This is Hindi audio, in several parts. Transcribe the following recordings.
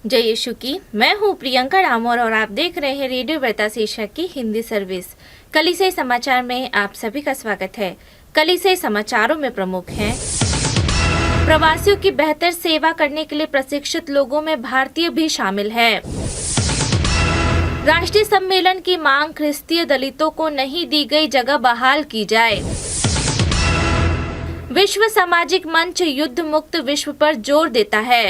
जय यीशु की। मैं हूँ प्रियंका रामोर और आप देख रहे हैं रेडियो वार्ता शीर्षक की हिंदी सर्विस। कलीसिया समाचार में आप सभी का स्वागत है। कलीसिया समाचारों में प्रमुख हैं: प्रवासियों की बेहतर सेवा करने के लिए प्रशिक्षित लोगों में भारतीय भी शामिल है। राष्ट्रीय सम्मेलन की मांग, ख्रिस्तीय दलितों को नहीं दी गई जगह बहाल की जाए। विश्व सामाजिक मंच युद्ध मुक्त विश्व पर जोर देता है।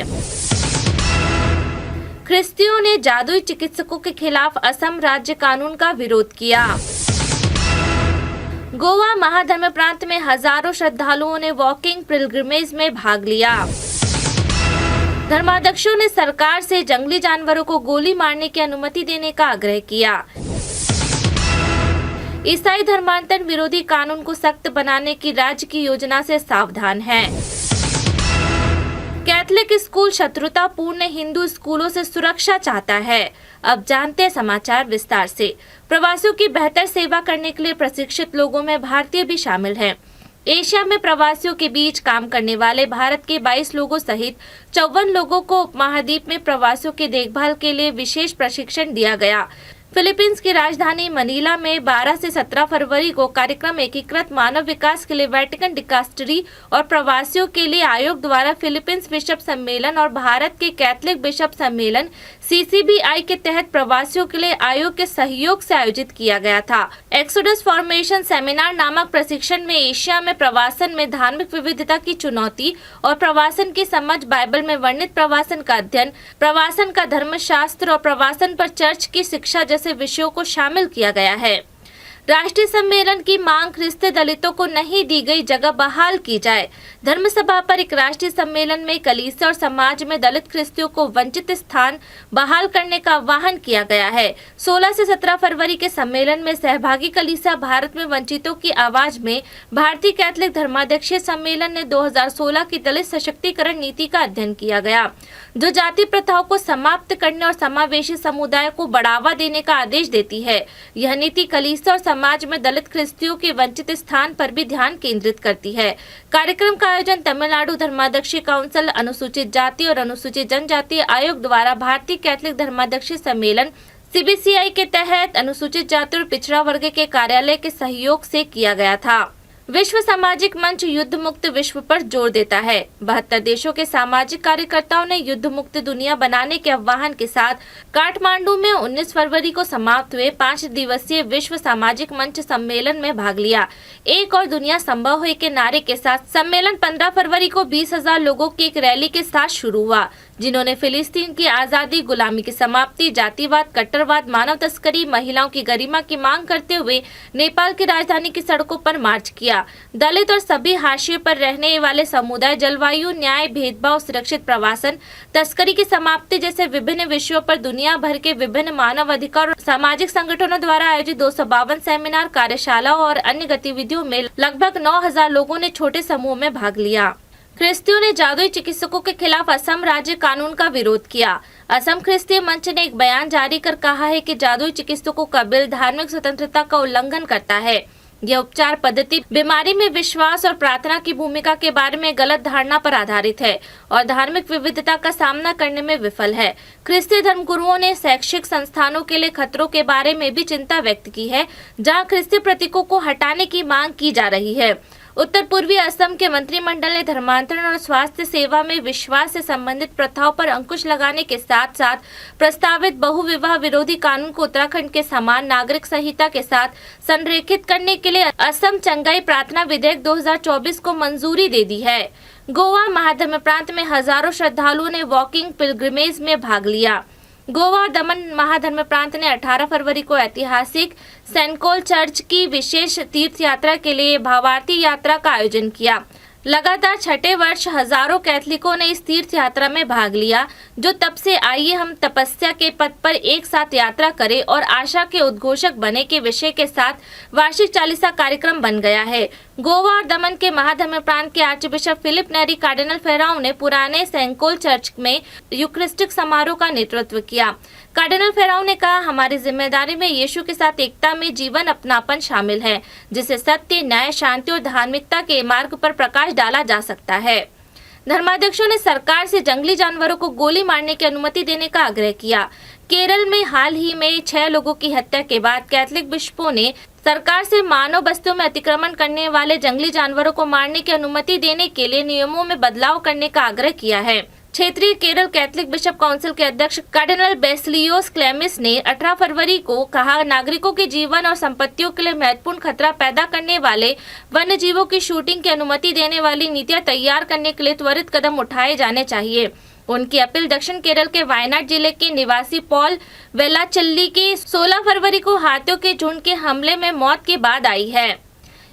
ख्रिस्तियों ने जादुई चिकित्सकों के खिलाफ असम राज्य कानून का विरोध किया। गोवा महाधर्म प्रांत में हजारों श्रद्धालुओं ने वॉकिंग पिलग्रिमेज में भाग लिया। धर्माध्यक्षों ने सरकार से जंगली जानवरों को गोली मारने की अनुमति देने का आग्रह किया। ईसाई धर्मांतरण विरोधी कानून को सख्त बनाने की राज्य की योजना से सावधान है। कैथलिक स्कूल शत्रुतापूर्ण हिंदू स्कूलों से सुरक्षा चाहता है। अब जानते हैं समाचार विस्तार से। प्रवासियों की बेहतर सेवा करने के लिए प्रशिक्षित लोगों में भारतीय भी शामिल हैं। एशिया में प्रवासियों के बीच काम करने वाले भारत के 22 लोगों सहित 54 लोगों को उपमहाद्वीप में प्रवासियों की देखभाल के लिए विशेष प्रशिक्षण दिया गया। फिलीपींस की राजधानी मनीला में 12 से 17 फरवरी को कार्यक्रम एकीकृत मानव विकास के लिए वेटिकन डिकास्टरी और प्रवासियों के लिए आयोग द्वारा फिलीपींस बिशप सम्मेलन और भारत के कैथलिक बिशप सम्मेलन CCBI के तहत प्रवासियों के लिए आयोग के सहयोग से आयोजित किया गया था। एक्सोडस फॉर्मेशन सेमिनार नामक प्रशिक्षण में एशिया में प्रवासन में धार्मिक विविधता की चुनौती और प्रवासन की समझ, बाइबल में वर्णित प्रवासन का अध्ययन, प्रवासन का धर्मशास्त्र और प्रवासन पर चर्च की शिक्षा जैसे विषयों को शामिल किया गया है। राष्ट्रीय सम्मेलन की मांग, ख्रिस्तीय दलितों को नहीं दी गई जगह बहाल की जाए। धर्म सभा पर एक राष्ट्रीय सम्मेलन में कलीसिया और समाज में दलित ख्रिस्तियों को वंचित स्थान बहाल करने का आह्वान किया गया है। 16 से 17 फरवरी के सम्मेलन में सहभागी कलीसिया भारत में वंचितों की आवाज में भारतीय कैथलिक धर्माध्यक्षीय सम्मेलन ने 2016 की दलित सशक्तिकरण नीति का अध्ययन किया गया, जो जाति प्रथाओं को समाप्त करने और समावेशी समुदाय को बढ़ावा देने का आदेश देती है। यह नीति कलीसिया और समाज में दलित ख्रिस्तियों के वंचित स्थान पर भी ध्यान केंद्रित करती है। कार्यक्रम का आयोजन तमिलनाडु धर्माध्यक्षीय काउंसिल, अनुसूचित जाति और अनुसूचित जनजाति आयोग द्वारा भारतीय कैथलिक धर्माध्यक्षीय सम्मेलन CBCI के तहत अनुसूचित जाति और पिछड़ा वर्ग के कार्यालय के सहयोग से किया गया था। विश्व सामाजिक मंच युद्ध मुक्त विश्व पर जोर देता है। 72 देशों के सामाजिक कार्यकर्ताओं ने युद्ध मुक्त दुनिया बनाने के आह्वान के साथ काठमांडू में 19 फरवरी को समाप्त हुए 5 दिवसीय विश्व सामाजिक मंच सम्मेलन में भाग लिया। एक और दुनिया संभव है के नारे के साथ सम्मेलन 15 फरवरी को 20,000 लोगों की एक रैली के साथ शुरू हुआ, जिन्होंने फिलिस्तीन की आजादी, गुलामी की समाप्ति, जातिवाद, कट्टरवाद, मानव तस्करी, महिलाओं की गरिमा की मांग करते हुए नेपाल की राजधानी की सड़कों पर मार्च किया। दलित और सभी हाशिए पर रहने वाले समुदाय, जलवायु न्याय, भेदभाव, सुरक्षित प्रवासन, तस्करी की समाप्ति जैसे विभिन्न विषयों पर दुनिया भर के विभिन्न मानव अधिकार और सामाजिक संगठनों द्वारा आयोजित 252 सेमिनार, कार्यशालाओं और अन्य गतिविधियों में लगभग 9,000 लोगों ने छोटे समूह में भाग लिया। ख्रिस्तियों ने जादुई चिकित्सकों के खिलाफ असम राज्य कानून का विरोध किया। असम ख्रिस्तीय मंच ने एक बयान जारी कर कहा है कि जादुई चिकित्सकों का बिल धार्मिक स्वतंत्रता का उल्लंघन करता है। यह उपचार पद्धति बीमारी में विश्वास और प्रार्थना की भूमिका के बारे में गलत धारणा पर आधारित है और धार्मिक विविधता का सामना करने में विफल है। ख्रिस्तीय धर्मगुरुओं ने शैक्षिक संस्थानों के लिए खतरों के बारे में भी चिंता व्यक्त की है, जहां ख्रिस्तीय प्रतीकों को हटाने की मांग की जा रही है। उत्तर पूर्वी असम के मंत्रिमंडल ने धर्मांतरण और स्वास्थ्य सेवा में विश्वास से संबंधित प्रथाओं पर अंकुश लगाने के साथ साथ प्रस्तावित बहुविवाह विरोधी कानून को उत्तराखंड के समान नागरिक संहिता के साथ संरेखित करने के लिए असम चंगाई प्रार्थना विधेयक 2024 को मंजूरी दे दी है। गोवा महाधर्म प्रांत में हजारों श्रद्धालुओं ने वॉकिंग पिलग्रिमेज में भाग लिया। गोवा और दमन महाधर्म प्रांत ने 18 फरवरी को ऐतिहासिक सेंकोल चर्च की विशेष तीर्थ यात्रा के लिए भावार्थी यात्रा का आयोजन किया। लगातार छठे वर्ष हजारों कैथलिकों ने इस तीर्थ यात्रा में भाग लिया, जो तब से आइए हम तपस्या के पथ पर एक साथ यात्रा करें और आशा के उद्घोषक बने के विषय के साथ वार्षिक चालीसा कार्यक्रम बन गया है। गोवा और दमन के महाधर्म प्रांत के आर्चबिशप फिलिप नेरी कार्डिनल फेराउ ने पुराने सेंकोल चर्च में यूकरिस्टिक समारोह का नेतृत्व किया। कार्डिनल फेराउ ने कहा, हमारी जिम्मेदारी में यीशु के साथ एकता में जीवन अपनापन शामिल है, जिससे सत्य, न्याय, शांति और धार्मिकता के मार्ग पर प्रकाश डाला जा सकता है। धर्माध्यक्षों ने सरकार से जंगली जानवरों को गोली मारने की अनुमति देने का आग्रह किया। केरल में हाल ही में 6 लोगों की हत्या के बाद कैथोलिक बिशपों ने सरकार से मानव बस्तियों में अतिक्रमण करने वाले जंगली जानवरों को मारने की अनुमति देने के लिए नियमों में बदलाव करने का आग्रह किया है। क्षेत्रीय केरल कैथोलिक बिशप काउंसिल के अध्यक्ष कार्डिनल बेसिलियोस क्लेमिस ने 18 फरवरी को कहा, नागरिकों के जीवन और संपत्तियों के लिए महत्वपूर्ण खतरा पैदा करने वाले वन्य जीवों की शूटिंग की अनुमति देने वाली नीतियां तैयार करने के लिए त्वरित कदम उठाए जाने चाहिए। उनकी अपील दक्षिण केरल के वायनाड जिले के निवासी पॉल वेलाचल्ली की 16 फरवरी को हाथियों के झुंड के हमले में मौत के बाद आई है।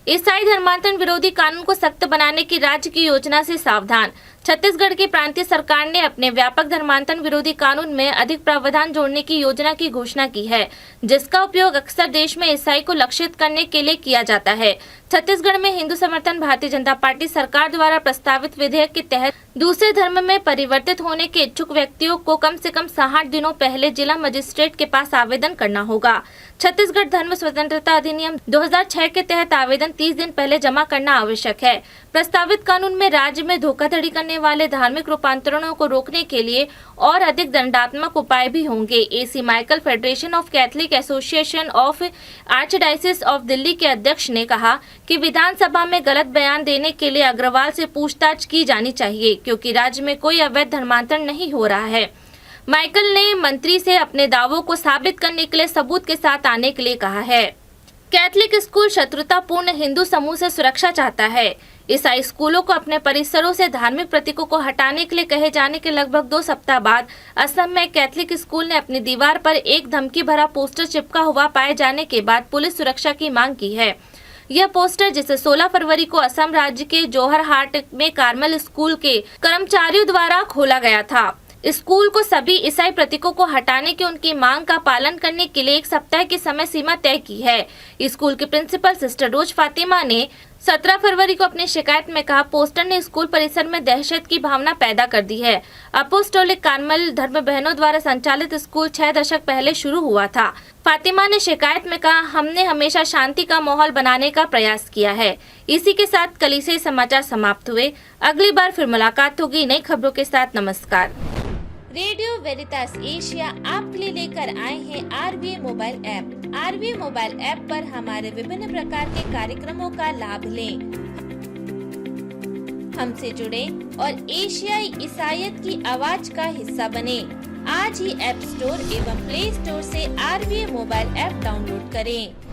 ईसाई धर्मांतरण विरोधी कानून को सख्त बनाने की राज्य की योजना से सावधान। छत्तीसगढ़ की प्रांतीय सरकार ने अपने व्यापक धर्मांतरण विरोधी कानून में अधिक प्रावधान जोड़ने की योजना की घोषणा की है, जिसका उपयोग अक्सर देश में ईसाई को लक्षित करने के लिए किया जाता है। छत्तीसगढ़ में हिंदू समर्थन भारतीय जनता पार्टी सरकार द्वारा प्रस्तावित विधेयक के तहत दूसरे धर्म में परिवर्तित होने के इच्छुक व्यक्तियों को कम से कम 60 दिनों पहले जिला मजिस्ट्रेट के पास आवेदन करना होगा। छत्तीसगढ़ धर्म स्वतंत्रता अधिनियम 2006 के तहत आवेदन 30 दिन पहले जमा करना आवश्यक है। प्रस्तावित कानून में राज्य में धोखाधड़ी करने वाले धार्मिक रूपांतरणों को रोकने के लिए और अधिक दंडात्मक उपाय भी होंगे। AC Michael federation of Catholic association of archdiocese of Delhi के अध्यक्ष ने कहा कि विधानसभा में गलत बयान देने के लिए अग्रवाल से पूछताछ की जानी चाहिए, क्योंकि राज्य में कोई अवैध धर्मांतरण नहीं हो रहा है। माइकल ने मंत्री से अपने दावों को साबित करने के लिए सबूत के साथ आने के लिए कहा है। कैथलिक स्कूल शत्रुतापूर्ण हिंदू समूह से सुरक्षा चाहता है। ईसाई स्कूलों को अपने परिसरों से धार्मिक प्रतीकों को हटाने के लिए कहे जाने के लगभग 2 सप्ताह बाद असम में कैथलिक स्कूल ने अपनी दीवार पर एक धमकी भरा पोस्टर चिपका हुआ पाए जाने के बाद पुलिस सुरक्षा की मांग की है। यह पोस्टर, जिसे 16 फरवरी को असम राज्य के जोहरहाट में कार्मल स्कूल के कर्मचारियों द्वारा खोला गया था। स्कूल को सभी ईसाई प्रतीकों को हटाने की उनकी मांग का पालन करने के लिए 1 सप्ताह की समय सीमा तय की है। स्कूल की प्रिंसिपल सिस्टर रोज फातिमा ने 17 फरवरी को अपनी शिकायत में कहा, पोस्टर ने स्कूल परिसर में दहशत की भावना पैदा कर दी है। अपोस्टोलिक कार्मल धर्म बहनों द्वारा संचालित स्कूल 6 दशक पहले शुरू हुआ था। फातिमा ने शिकायत में कहा, हमने हमेशा शांति का माहौल बनाने का प्रयास किया है। इसी के साथ कलीसियाई समाचार समाप्त हुए। अगली बार फिर मुलाकात होगी नई खबरों के साथ। नमस्कार। रेडियो वेरितास एशिया आपके लिए लेकर आए हैं RVA mobile app. RVA mobile app पर हमारे विभिन्न प्रकार के कार्यक्रमों का लाभ लें, हमसे जुड़े और एशियाई ईसाईयत की आवाज का हिस्सा बने। आज ही ऐप स्टोर एवं प्ले स्टोर से RVA मोबाइल ऐप डाउनलोड करें।